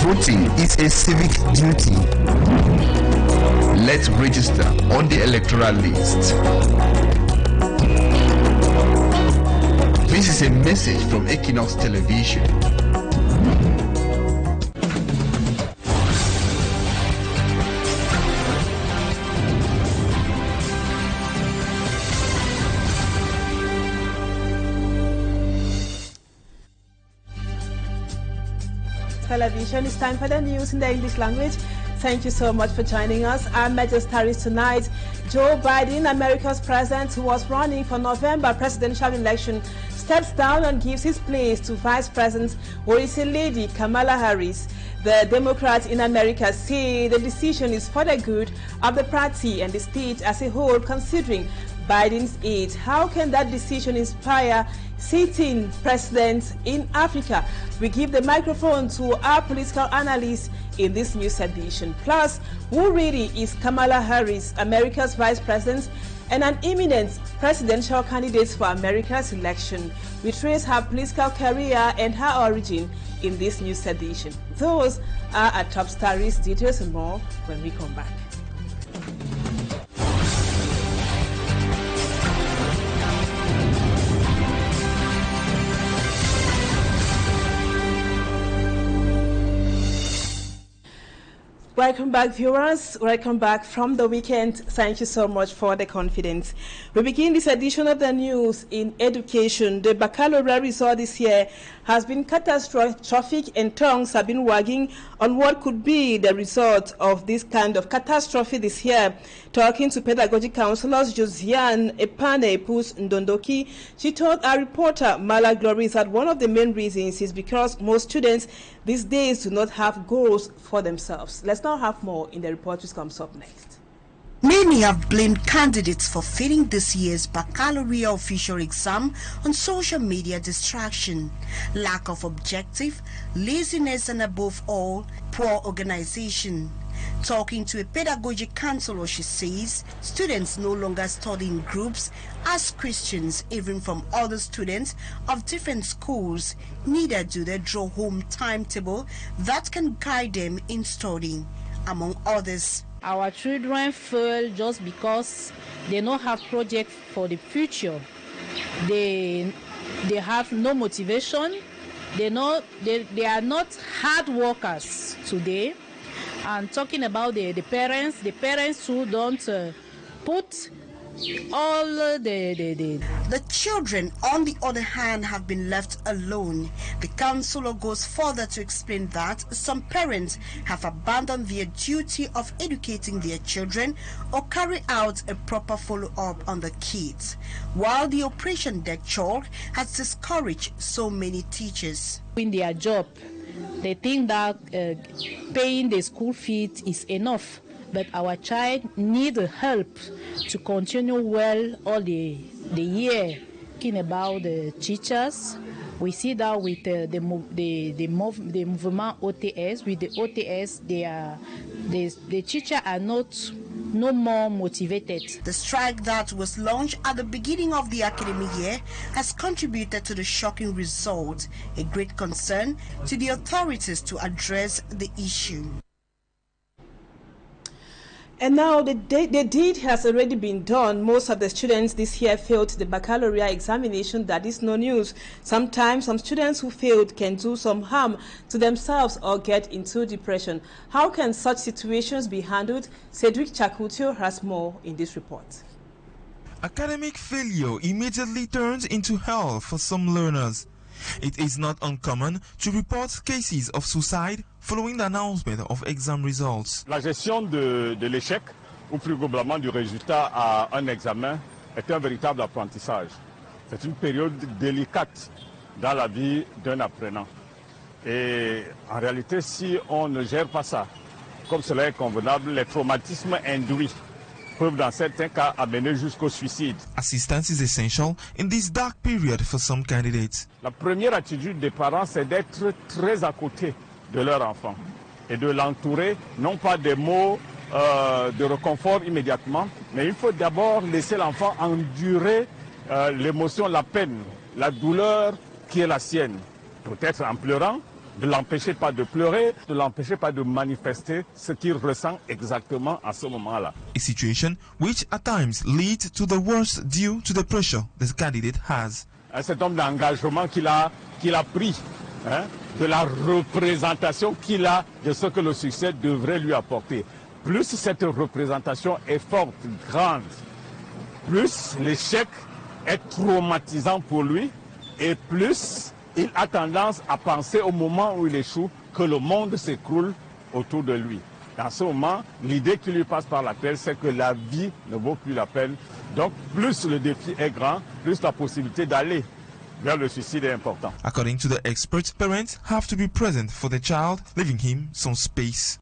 Voting is a civic duty. Let's register on the electoral list. This is a message from Equinoxe Television. Television. It's time for the news in the English language. Thank you so much for joining us. Our major stories tonight: Joe Biden, America's president who was running for November presidential election, steps down and gives his place to Vice President or is a lady, Kamala Harris. The Democrats in America say the decision is for the good of the party and the state as a whole, considering Biden's age. How can that decision inspire sitting presidents in Africa? We give the microphone to our political analyst in this news edition. Plus, who really is Kamala Harris, America's vice president and an imminent presidential candidate for America's election? We trace her political career and her origin in this news edition. Those are our top stories. Details and more when we come back. Welcome back, viewers. Welcome back from the weekend. Thank you so much for the confidence. We begin this edition of the news in education. The baccalaureate result this year has been catastrophic, and tongues have been wagging on what could be the result of this kind of catastrophe this year. Talking to pedagogy counselors Josiane Epane-Epus Ndondoki, she told our reporter Mala Glory that one of the main reasons is because most students these days do not have goals for themselves. Let's now have more in the report which comes up next. Many have blamed candidates for failing this year's baccalaureate official exam on social media distraction, lack of objective, laziness, and above all, poor organization. Talking to a pedagogy counselor, she says students no longer study in groups as Christians, even from other students of different schools. Neither do they draw home timetable that can guide them in studying, among others. Our children fail just because they don't have projects for the future. They have no motivation. They are not hard workers today. And talking about the parents who don't put all The children, on the other hand, have been left alone. The counselor goes further to explain that some parents have abandoned their duty of educating their children or carry out a proper follow-up on the kids, while the Operation Deck Chalk has discouraged so many teachers. In their job, they think that paying the school fees is enough. But our child needs help to continue well all the year. Talking about the teachers, we see that with the movement OTS. With the OTS, the teachers are no more motivated. The strike that was launched at the beginning of the academic year has contributed to the shocking result, a great concern to the authorities to address the issue. And now the deed has already been done. Most of the students this year failed the baccalaureate examination. That is no news. Sometimes some students who failed can do some harm to themselves or get into depression. How can such situations be handled? Cedric Chakutio has more in this report. Academic failure immediately turns into hell for some learners. It is not uncommon to report cases of suicide following the announcement of exam results. La gestion de l'échec, ou plus globalement du résultat à un examen, est un véritable apprentissage. C'est une période délicate dans la vie d'un apprenant. Et en réalité, si on ne gère pas ça, comme cela est convenable, les traumatismes induits peuvent dans certains cas amener jusqu'au suicide. Assistance is essential in this dark period for some candidates. La première attitude des parents, c'est d'être très à côté de leur enfant et de l'entourer, non pas des mots de réconfort immédiatement, mais il faut d'abord laisser l'enfant endurer l'émotion, la peine, la douleur qui est la sienne. Peut-être en pleurant, de l'empêcher pas de pleurer, de l'empêcher pas de manifester ce qu'il ressent exactement à ce moment-là. A situation which at times leads to the worst due to the pressure the candidate has. Un certain nombre d'engagements qu'il a pris, hein, de la représentation qu'il a de ce que le succès devrait lui apporter. Plus cette représentation est forte, grande, plus l'échec est traumatisant pour lui et plus il a tendance à penser au moment où il échoue que le monde s'écroule autour de lui. Dans ce moment, l'idée qui lui passe par la tête, c'est que la vie ne vaut plus la peine. Donc, plus le défi est grand, plus la possibilité d'aller vers le suicide est importante. According to the experts, parents have to be present for the child, leaving him some space.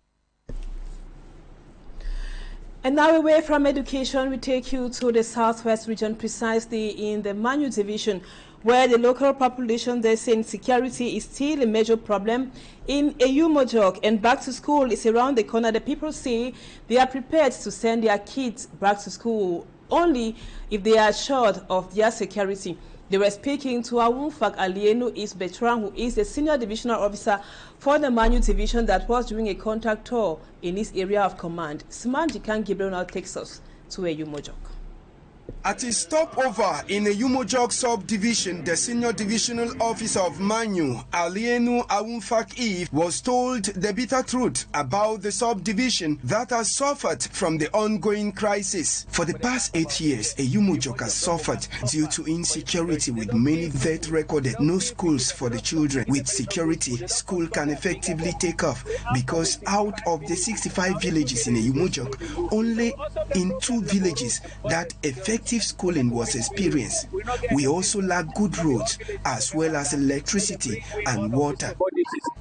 And now away from education, we take you to the southwest region, precisely in the Nous division, where the local population, they say insecurity is still a major problem in Equinoxe, and back to school is around the corner. The people say they are prepared to send their kids back to school only if they are assured of their security. They were speaking to Awunfak Alienu is Betran, who is the senior divisional officer for the Nous division that was doing a contact tour in this area of command. Simanjikan Gabriel now takes us to Equinoxe. At a stopover in a Equinoxe subdivision, the senior divisional officer of Manu, Alienu Awunfak Eve, was told the bitter truth about the subdivision that has suffered from the ongoing crisis. For the past 8 years, Equinoxe has suffered due to insecurity with many deaths recorded. No schools for the children. With security, school can effectively take off because out of the 65 villages in Equinoxe, only in 2 villages that effective schooling was experienced. We also lack good roads as well as electricity and water.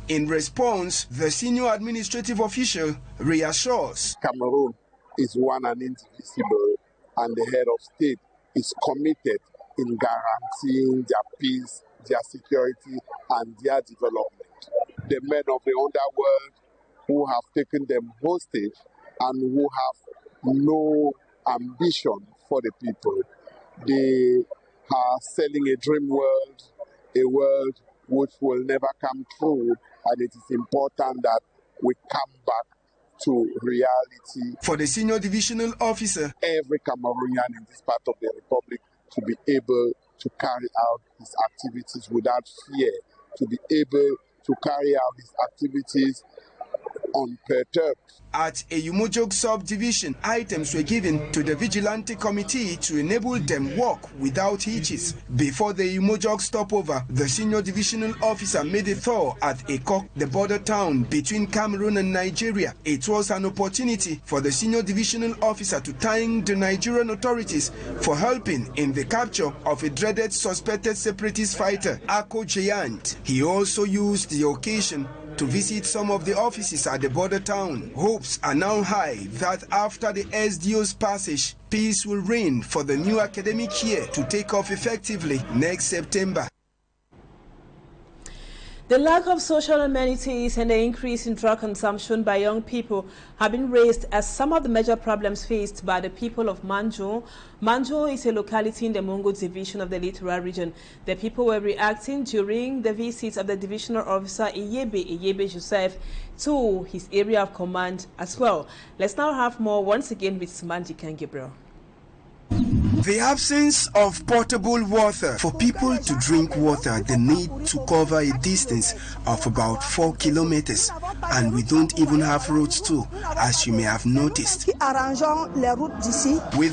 In response, the senior administrative official reassures Cameroon is one and indivisible, and the head of state is committed in guaranteeing their peace, their security, and their development. The men of the underworld who have taken them hostage and who have no ambition for the people. They are selling a dream world, a world which will never come true, and it is important that we come back to reality. For the senior divisional officer, every Cameroonian in this part of the republic to be able to carry out his activities without fear, to be able to carry out his activities unperturbed. At a Equinoxe subdivision, items were given to the vigilante committee to enable them work without hitches. Before the Equinoxe stopover, the senior divisional officer made a tour at Equinoxe, the border town between Cameroon and Nigeria. It was an opportunity for the senior divisional officer to thank the Nigerian authorities for helping in the capture of a dreaded suspected separatist fighter, Ako Giant. He also used the occasion to visit some of the offices at the border town. Hopes are now high that after the SDO's passage, peace will reign for the new academic year to take off effectively next September. The lack of social amenities and the increase in drug consumption by young people have been raised as some of the major problems faced by the people of Manjo. Manjo is a locality in the Mungo division of the Littoral region. The people were reacting during the visits of the divisional officer Iyebe Joseph to his area of command as well. Let's now have more once again with Simanjikan Gabriel. The absence of potable water. For people to drink water, they need to cover a distance of about 4 kilometers, and we don't even have roads too, as you may have noticed. With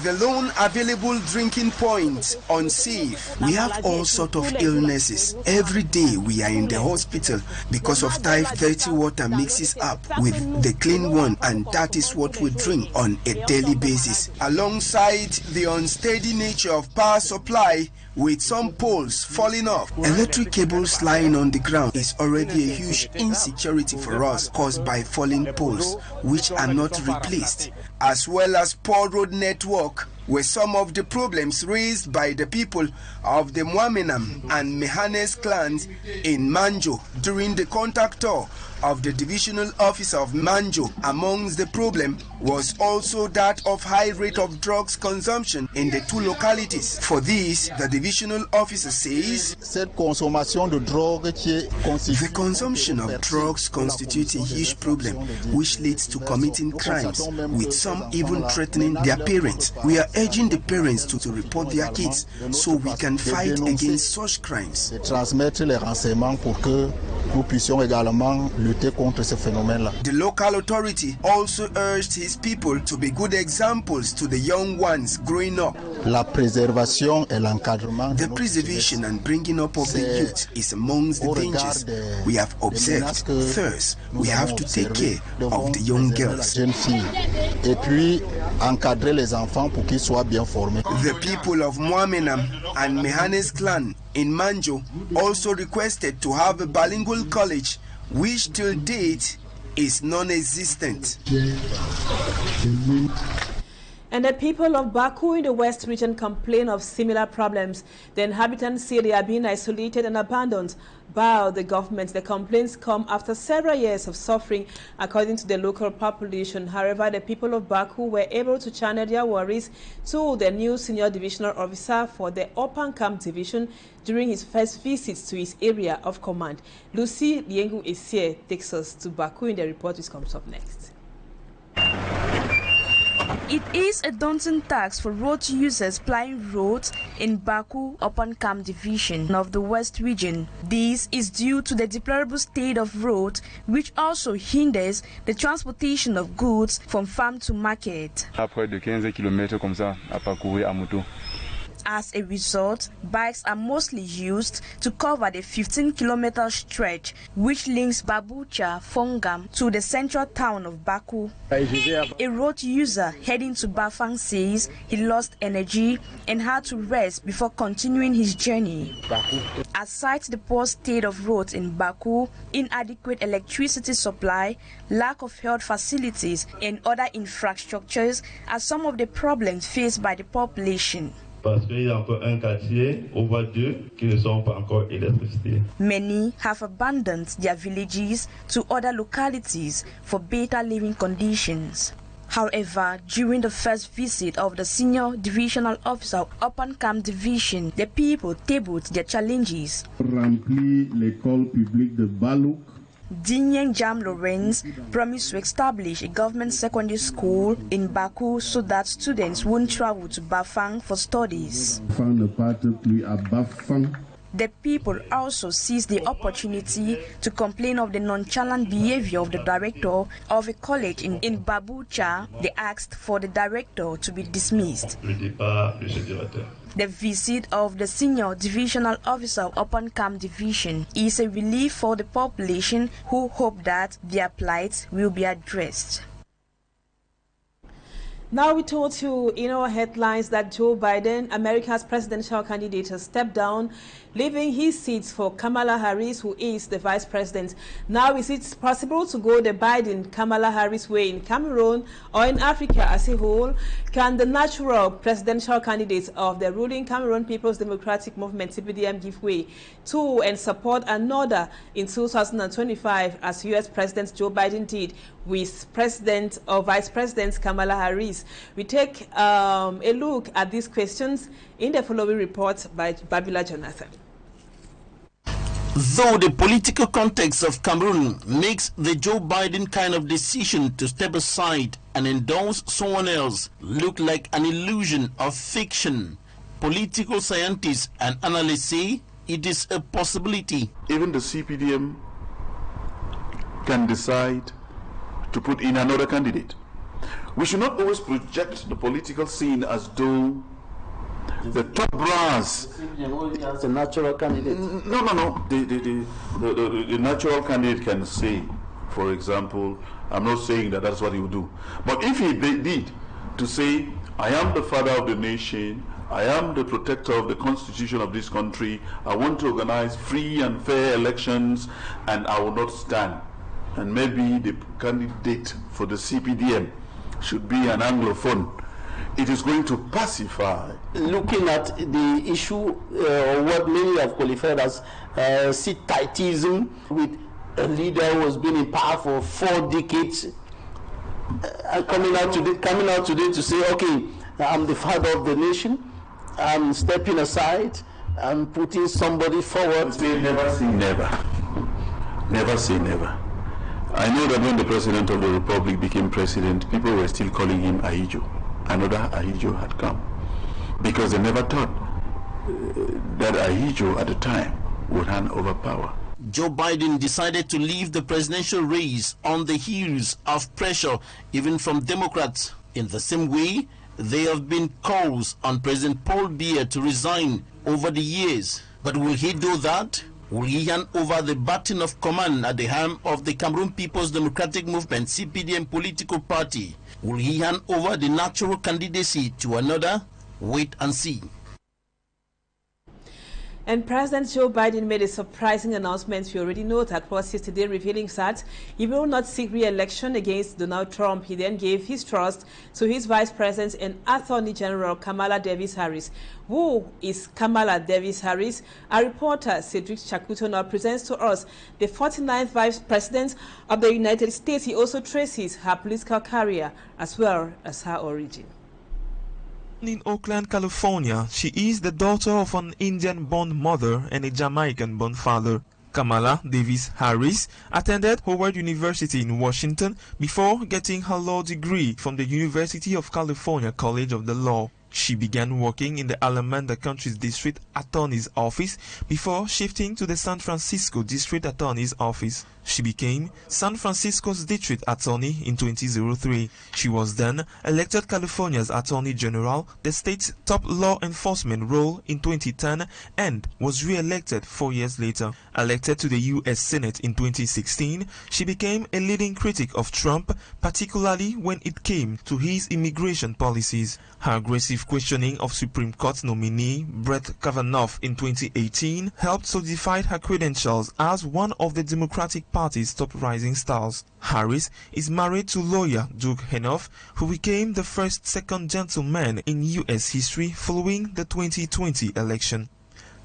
the lone available drinking points unsafe, we have all sorts of illnesses. Every day we are in the hospital because of dirty water mixes up with the clean one, and that is what we drink on a daily basis. Alongside the unsteady nature of power supply, with some poles falling off, electric cables lying on the ground is already a huge insecurity for us caused by falling poles which are not replaced, as well as poor road network. were some of the problems raised by the people of the Mwaminam and Mehanes clans in Manjo during the contact tour of the divisional officer of Manjo. Amongst the problem was also that of high rate of drugs consumption in the two localities. For this, the divisional officer says, the consumption of drugs constitutes a huge problem which leads to committing crimes, with some even threatening their parents. We are urging the parents to report their kids so we can fight against such crimes. The local authority also urged his people to be good examples to the young ones growing up. The preservation and bringing up of the youth is amongst the dangers we have observed. First, we have to take care of the young girls. The people of Mwaminam and Mehanes clan in Manjo also requested to have a bilingual college, which till date is non-existent. And the people of Baku in the West region complain of similar problems. The inhabitants say they are being isolated and abandoned by the government. The complaints come after several years of suffering, according to the local population. However, the people of Baku were able to channel their worries to the new senior divisional officer for the Open Camp Division during his first visit to his area of command. Lucy Liengu Esie takes us to Baku in the report which comes up next. It is a daunting task for road users plying roads in Baku Open Camp Division of the West region. This is due to the deplorable state of roads, which also hinders the transportation of goods from farm to market. As a result, bikes are mostly used to cover the 15-kilometer stretch which links Babucha, Fongam to the central town of Baku. A road user heading to Bafang says he lost energy and had to rest before continuing his journey. Aside the poor state of roads in Baku, inadequate electricity supply, lack of health facilities and other infrastructures are some of the problems faced by the population. Many have abandoned their villages to other localities for better living conditions. However, during the first visit of the senior divisional officer of Open Camp Division, the people tabled their challenges. Dinyeng Jam Lawrence promised to establish a government secondary school in Baku so that students won't travel to Bafang for studies. The people also seized the opportunity to complain of the nonchalant behavior of the director of a college in Babucha. They asked for the director to be dismissed. The visit of the senior divisional officer of Open Camp Division is a relief for the population who hope that their plight will be addressed. Now we told you in our headlines that Joe Biden, America's presidential candidate, has stepped down, leaving his seat for Kamala Harris, who is the vice president. Now, is it possible to go the Biden-Kamala Harris way in Cameroon or in Africa as a whole? Can the natural presidential candidate of the ruling Cameroon People's Democratic Movement, CPDM, give way to and support another in 2025 as U.S. President Joe Biden did with President or Vice President Kamala Harris? We take a look at these questions in the following report by Babila Jonathan. Though the political context of Cameroon makes the Joe Biden kind of decision to step aside and endorse someone else look like an illusion of fiction, political scientists and analysts say it is a possibility. Even the CPDM can decide to put in another candidate. We should not always project the political scene as though the top brass. The natural candidate. No. The natural candidate can say, for example, I'm not saying that that's what he would do, but if he did to say, I am the father of the nation, I am the protector of the constitution of this country, I want to organize free and fair elections, and I will not stand. And maybe the candidate for the CPDM should be an Anglophone. it is going to pacify. Looking at the issue, what many have qualified as seat-tightism, with a leader who has been in power for 4 decades, coming out today to say, okay, I'm the father of the nation, I'm stepping aside, I'm putting somebody forward. Never say never. Never say never. I know that when the President of the Republic became president, people were still calling him Ahijo. Another Ahijo had come, because they never thought that Ahijo at the time would hand over power. Joe Biden decided to leave the presidential race on the heels of pressure even from Democrats. In the same way, there have been calls on President Paul Biya to resign over the years. But will he do that? Will he hand over the baton of command at the helm of the Cameroon People's Democratic Movement, CPDM political party? Will he hand over the natural candidacy to another? Wait and see. And President Joe Biden made a surprising announcement we already know that was yesterday, revealing that he will not seek re-election against Donald Trump. He then gave his trust to his Vice President and Attorney General Kamala Davis-Harris. Who is Kamala Davis-Harris? Our reporter Cedric Chakuto now presents to us the 49th Vice President of the United States. He also traces her political career as well as her origin. In Oakland, California, she is the daughter of an Indian-born mother and a Jamaican-born father. Kamala Davis-Harris attended Howard University in Washington before getting her law degree from the University of California College of the Law. She began working in the Alameda County's District Attorney's Office before shifting to the San Francisco District Attorney's Office. She became San Francisco's District Attorney in 2003. She was then elected California's Attorney General, the state's top law enforcement role, in 2010, and was re-elected 4 years later. Elected to the U.S. Senate in 2016, she became a leading critic of Trump, particularly when it came to his immigration policies. Her aggressive questioning of Supreme Court nominee Brett Kavanaugh in 2018 helped solidify her credentials as one of the Democratic Party's top rising stars. Harris is married to lawyer Doug Henoff, who became the first second gentleman in U.S. history following the 2020 election.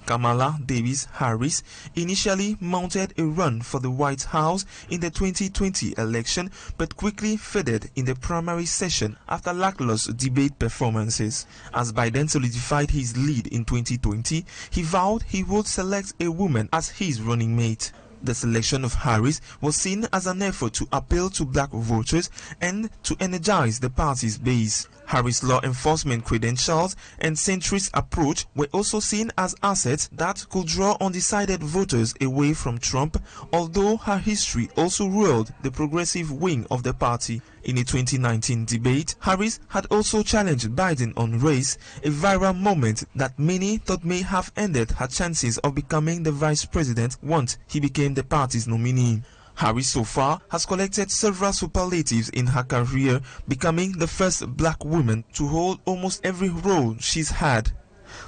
Kamala Davis-Harris initially mounted a run for the White House in the 2020 election, but quickly faded in the primary session after lackluster debate performances. As Biden solidified his lead in 2020, he vowed he would select a woman as his running mate. The selection of Harris was seen as an effort to appeal to black voters and to energize the party's base. Harris' law enforcement credentials and centrist approach were also seen as assets that could draw undecided voters away from Trump, although her history also ruled the progressive wing of the party. In a 2019 debate, Harris had also challenged Biden on race, a viral moment that many thought may have ended her chances of becoming the vice president once he became the party's nominee. Harris so far has collected several superlatives in her career, becoming the first black woman to hold almost every role she's had.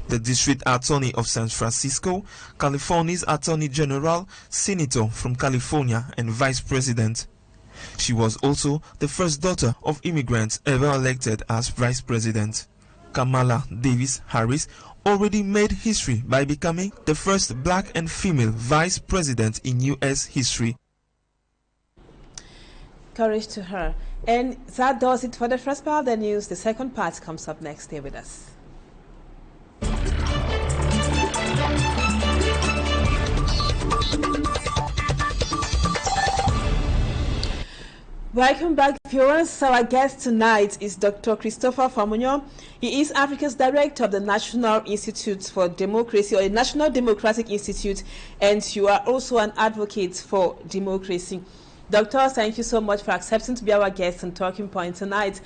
The District Attorney of San Francisco, California's Attorney General, Senator from California, and Vice President. She was also the first daughter of immigrants ever elected as Vice President. Kamala Davis-Harris already made history by becoming the first black and female Vice President in U.S. history. Courage to her. And that does it for the first part of the news. The second part comes up next. Stay with us. Welcome back, viewers. Our guest tonight is Dr. Christopher Famunyo. He is Africa's director of the National Institute for Democracy, or the National Democratic Institute, and you are also an advocate for democracy. Doctor, thank you so much for accepting to be our guest and talking point tonight.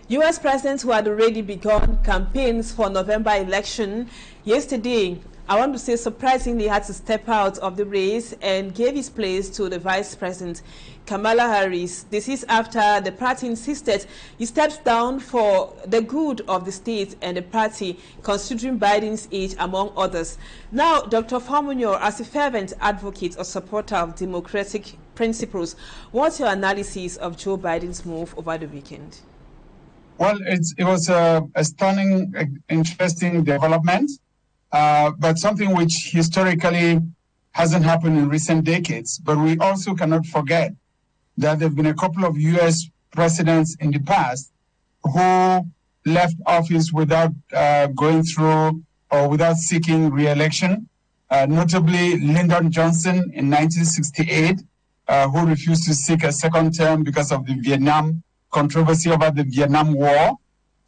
U.S. presidents who had already begun campaigns for November election yesterday, I want to say surprisingly, had to step out of the race and gave his place to the Vice President, Kamala Harris. This is after the party insisted he steps down for the good of the state and the party, considering Biden's age, among others. Now, Dr. Famunyo, as a fervent advocate or supporter of democratic principles, what's your analysis of Joe Biden's move over the weekend? Well, it was a stunning, interesting development, but something which historically hasn't happened in recent decades. But we also cannot forget that there have been a couple of U.S. presidents in the past who left office without going through or without seeking re-election, notably Lyndon Johnson in 1968, who refused to seek a second term because of the Vietnam controversy over the Vietnam War,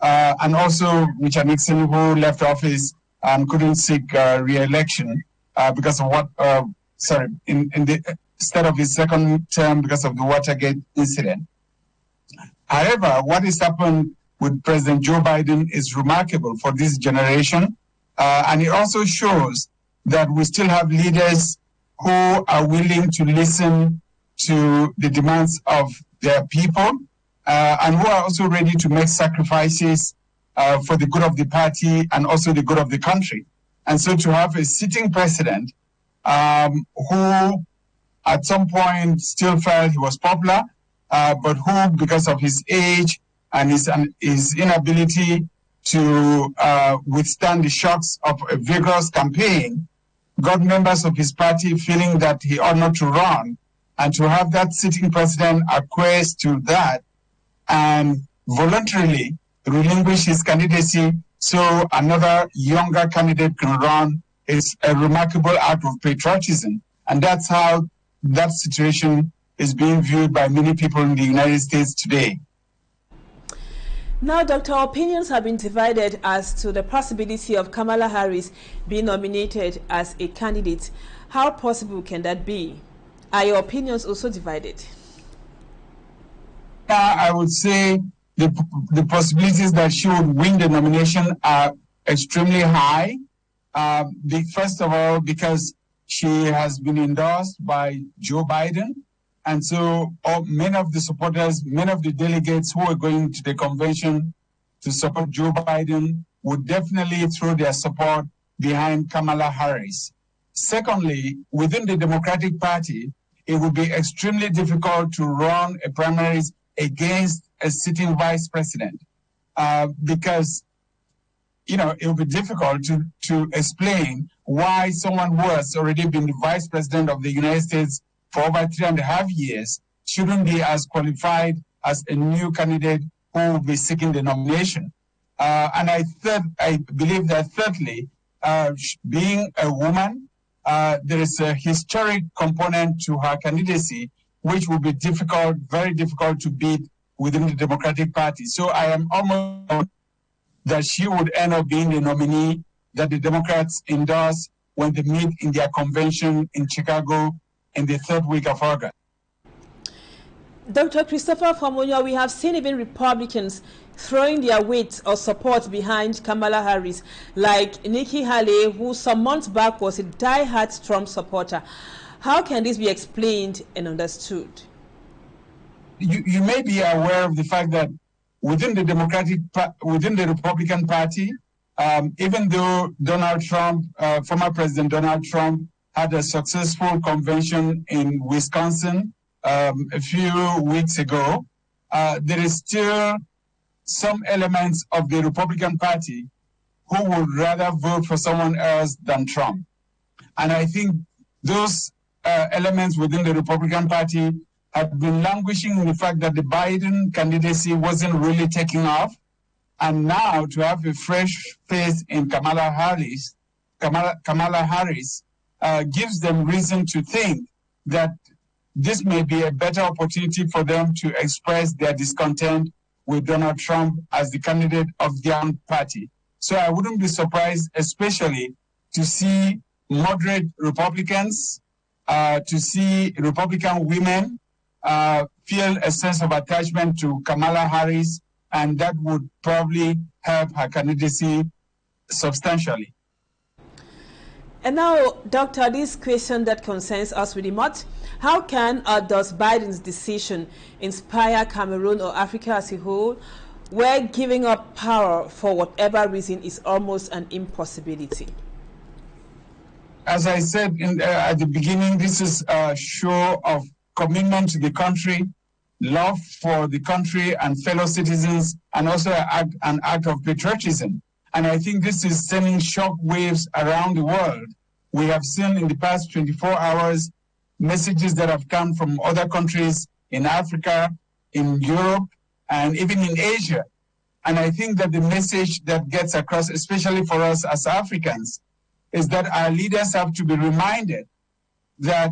and also Richard Nixon, who left office and couldn't seek re-election because of instead of his second term because of the Watergate incident. However, what has happened with President Joe Biden is remarkable for this generation, and it also shows that we still have leaders who are willing to listen to the demands of their people, and who are also ready to make sacrifices for the good of the party and also the good of the country. And so to have a sitting president who at some point still felt he was popular, but who, because of his age and his inability to withstand the shocks of a vigorous campaign, got members of his party feeling that he ought not to run, and to have that sitting president acquiesce to that and voluntarily relinquish his candidacy so another younger candidate can run is a remarkable act of patriotism. And that's how that situation is being viewed by many people in the United States today. Now, Doctor, opinions have been divided as to the possibility of Kamala Harris being nominated as a candidate. How possible can that be? Are your opinions also divided? I would say the possibilities that she would win the nomination are extremely high. First of all, because she has been endorsed by Joe Biden. And so many of the supporters, many of the delegates who are going to the convention to support Joe Biden would definitely throw their support behind Kamala Harris. Secondly, within the Democratic Party, it would be extremely difficult to run a primaries against a sitting vice president because, it would be difficult to explain why someone who has already been the vice president of the United States for over 3.5 years shouldn't be as qualified as a new candidate who will be seeking the nomination. And I believe that thirdly, being a woman, there is a historic component to her candidacy, which will be difficult, very difficult to beat within the Democratic Party. So I am almost that she would end up being the nominee that the Democrats endorse when they meet in their convention in Chicago in the third week of August. Dr. Christopher Famunya, we have seen even Republicans throwing their weight or support behind Kamala Harris, like Nikki Haley, who some months back was a die-hard Trump supporter. How can this be explained and understood? You may be aware of the fact that within the Republican Party, even though Donald Trump, former President Donald Trump, had a successful convention in Wisconsin a few weeks ago, there is still some elements of the Republican Party who would rather vote for someone else than Trump. And I think those elements within the Republican Party have been languishing in the fact that the Biden candidacy wasn't really taking off. And now to have a fresh face in Kamala Harris gives them reason to think that this may be a better opportunity for them to express their discontent with Donald Trump as the candidate of their own party. So I wouldn't be surprised, especially to see moderate Republicans, to see Republican women feel a sense of attachment to Kamala Harris, and that would probably help her candidacy substantially. And now, Doctor, this question that concerns us really much: how can or does Biden's decision inspire Cameroon or Africa as a whole, where giving up power for whatever reason is almost an impossibility? As I said at the beginning, this is a show of commitment to the country. love for the country and fellow citizens, and also an act of patriotism. And I think this is sending shock waves around the world. We have seen in the past 24 hours messages that have come from other countries in Africa, in Europe, and even in Asia. And I think that the message that gets across, especially for us as Africans, is that our leaders have to be reminded that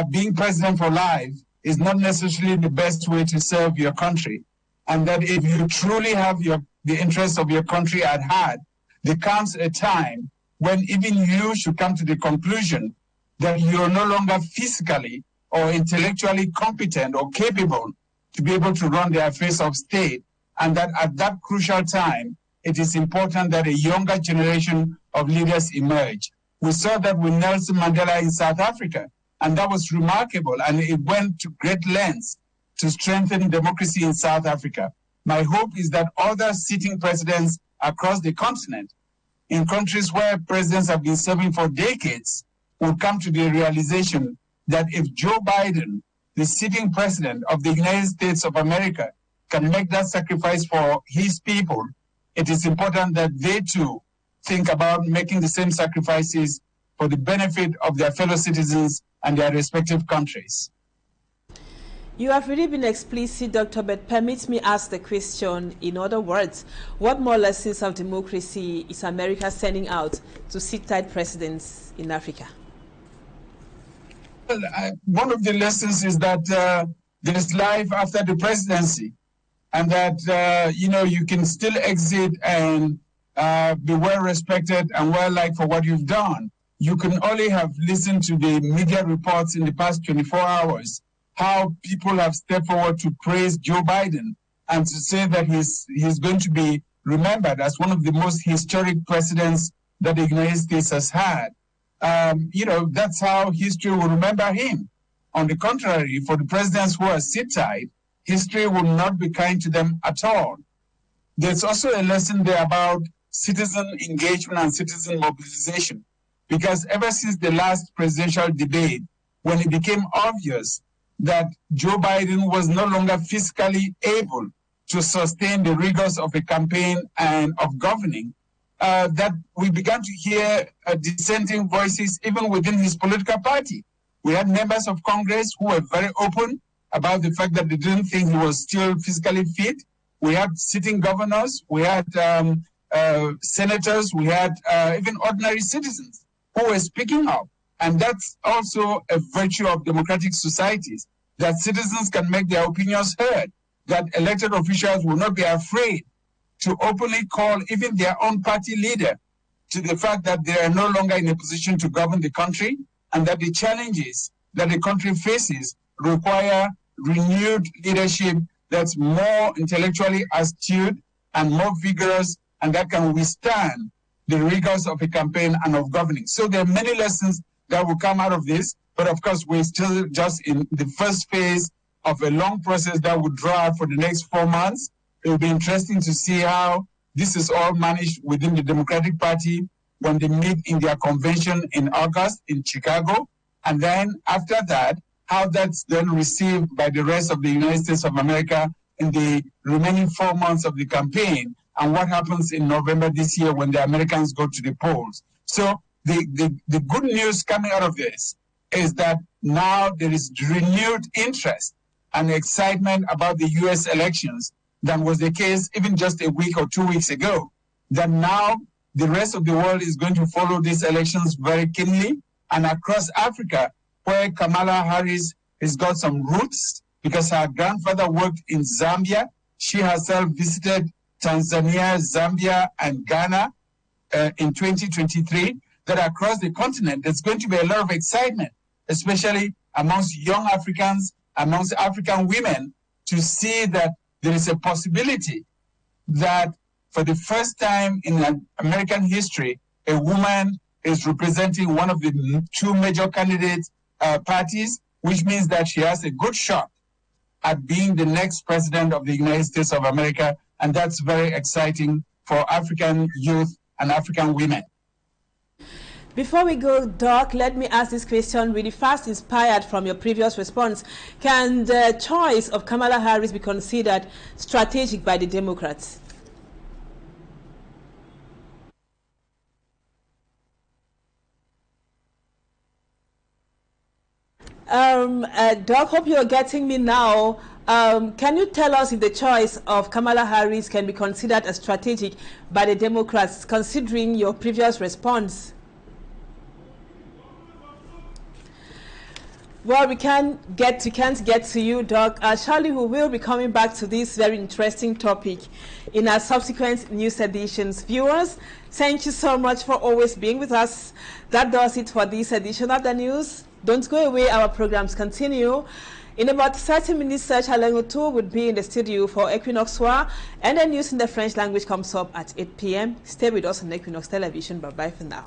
being president for life is not necessarily the best way to serve your country. And that if you truly have the interests of your country at heart, there comes a time when even you should come to the conclusion that you're no longer physically or intellectually competent or capable to be able to run the affairs of state, and that at that crucial time, it is important that a younger generation of leaders emerge. We saw that with Nelson Mandela in South Africa, and that was remarkable, and it went to great lengths to strengthen democracy in South Africa. My hope is that other sitting presidents across the continent, in countries where presidents have been serving for decades, will come to the realization that if Joe Biden, the sitting president of the United States of America, can make that sacrifice for his people, it is important that they too think about making the same sacrifices for the benefit of their fellow citizens and their respective countries. You have really been explicit, Doctor, but permit me ask the question in other words. What more lessons of democracy is America sending out to sit-tight presidents in Africa? Well, one of the lessons is that there is life after the presidency, and that you can still exit and be well respected and well liked for what you've done. You can only have listened to the media reports in the past 24 hours, how people have stepped forward to praise Joe Biden and to say that he's going to be remembered as one of the most historic presidents that the United States has had. That's how history will remember him. On the contrary, for the presidents who are sit-tight, history will not be kind to them at all. There's also a lesson there about citizen engagement and citizen mobilization, because ever since the last presidential debate, when it became obvious that Joe Biden was no longer physically able to sustain the rigors of a campaign and of governing, that we began to hear dissenting voices even within his political party. We had members of Congress who were very open about the fact that they didn't think he was still physically fit. We had sitting governors, we had senators, we had even ordinary citizens who were speaking up. And that's also a virtue of democratic societies, that citizens can make their opinions heard, that elected officials will not be afraid to openly call even their own party leader to the fact that they are no longer in a position to govern the country, and that the challenges that the country faces require renewed leadership that's more intellectually astute and more vigorous, and that can withstand the rigors of a campaign and of governing. So there are many lessons that will come out of this, but of course we're still just in the first phase of a long process that will draw out for the next 4 months. It will be interesting to see how this is all managed within the Democratic Party when they meet in their convention in August in Chicago. And then after that, how that's then received by the rest of the United States of America in the remaining 4 months of the campaign, and what happens in November this year when the Americans go to the polls. So the good news coming out of this is that now there is renewed interest and excitement about the U.S. elections than was the case even just a week or 2 weeks ago. That now the rest of the world is going to follow these elections very keenly, and across Africa, where Kamala Harris has got some roots because her grandfather worked in Zambia. She herself visited Tanzania, Zambia, and Ghana in 2023, that across the continent, there's going to be a lot of excitement, especially amongst young Africans, amongst African women, to see that there is a possibility that for the first time in American history, a woman is representing one of the two major candidate parties, which means that she has a good shot at being the next president of the United States of America. And that's very exciting for African youth and African women. Before we go, Doc, let me ask this question really fast, inspired from your previous response. Can the choice of Kamala Harris be considered strategic by the Democrats? Doc, hope you're getting me now. Can you tell us if the choice of Kamala Harris can be considered as strategic by the Democrats, considering your previous response? Well, we can't get to you, Doc. Surely we will be coming back to this very interesting topic in our subsequent news editions. Viewers, thank you so much for always being with us. That does it for this edition of the news. Don't go away, our programs continue. In about 30 minutes, Serge Alengoto would be in the studio for Equinoxe, and the news in the French language comes up at 8 p.m. Stay with us on Equinoxe Television. Bye-bye for now.